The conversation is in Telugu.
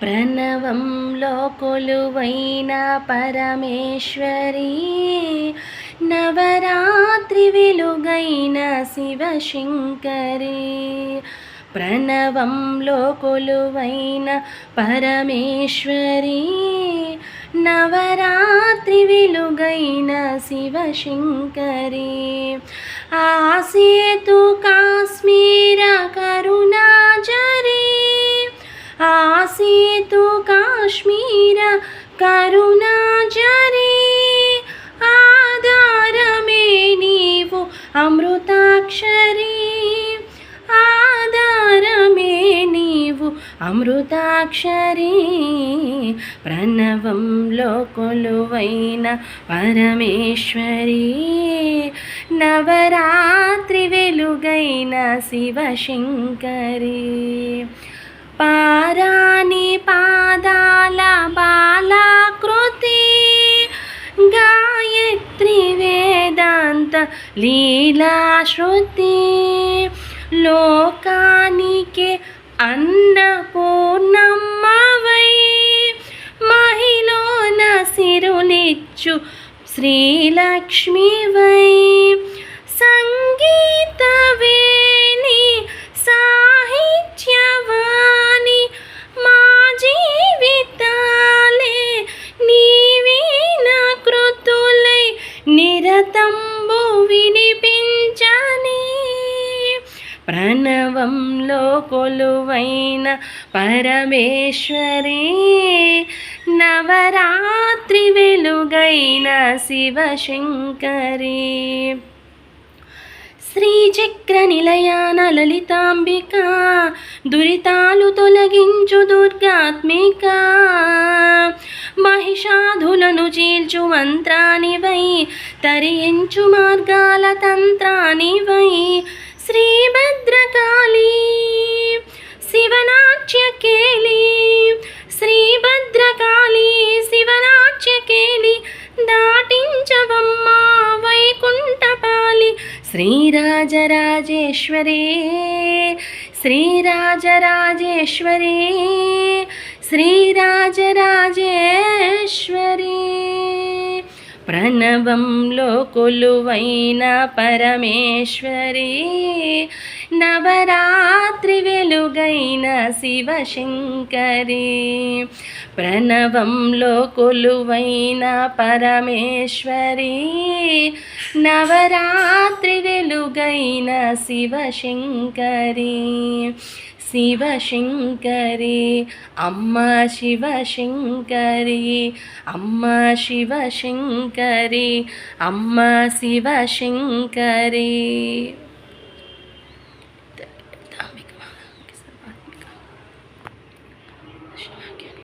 ప్రణవంలో కొలువైన పరమేశ్వరి, నవరాత్రి వెలుగైన శివశంకరి. ప్రణవంలో కొలువైన పరమేశ్వరి, నవరాత్రి వెలుగైన శివశంకరి. ఆసేతు కాశ్మీర కరుణాజరి, ఆసేతు కాశ్మీర కరుణాజరి. ఆధారమే నీవు అమృతాక్షరి, ఆధారమే నీవు అమృతాక్షరి. ప్రణవంలో కొలువైన పరమేశ్వరి, నవరాత్రి వెలుగైన శివశంకరి. పారాణి పాదాల బాలాకృతి, గాయత్రి వేదాంత లీలాశ్రుతి. లోకానికే అన్నపూర్ణమ్మవై, మహిళన సిరులిచ్చు శ్రీలక్ష్మివై. సంగీత వేణి సాహిత్యవాణి, మా జీవితాలే నీవీన కృతులై నిరతంబు వినిపించని. ప్రణవంలో కొలువైన పరమేశ్వరి, నవరాత్రి వెలుగైన శివశంకరి. శ్రీచక్ర నిలయాన లలితాంబిక, దురితాలు తొలగించు దుర్గాత్మిక. మహిషాధులను చీల్చు మంత్రానివై, తరించు మార్గాల తంత్రానివై. శ్రీభద్రకాళి శివనాట్యకేళి, శ్రీభద్రకాళి శివనాట్యకేళి. దాటించవమ్మ వైకుంఠపాలి, శ్రీరాజరాజేశ్వరి, శ్రీరాజరాజేశ్వరి, శ్రీరాజరాజేశ్వరి. ప్రణవంలో కొలువైన పరమేశ్వరి, నవరాత్రి వెలుగైన శివశంకరి. ప్రణవంలో కొలువైన పరమేశ్వరి, నవరాత్రి వెలుగైన శివశంకరి. శివశంకరి అమ్మ శివశంకరి, అమ్మ శివశంకరి, అమ్మ శివశంకరి.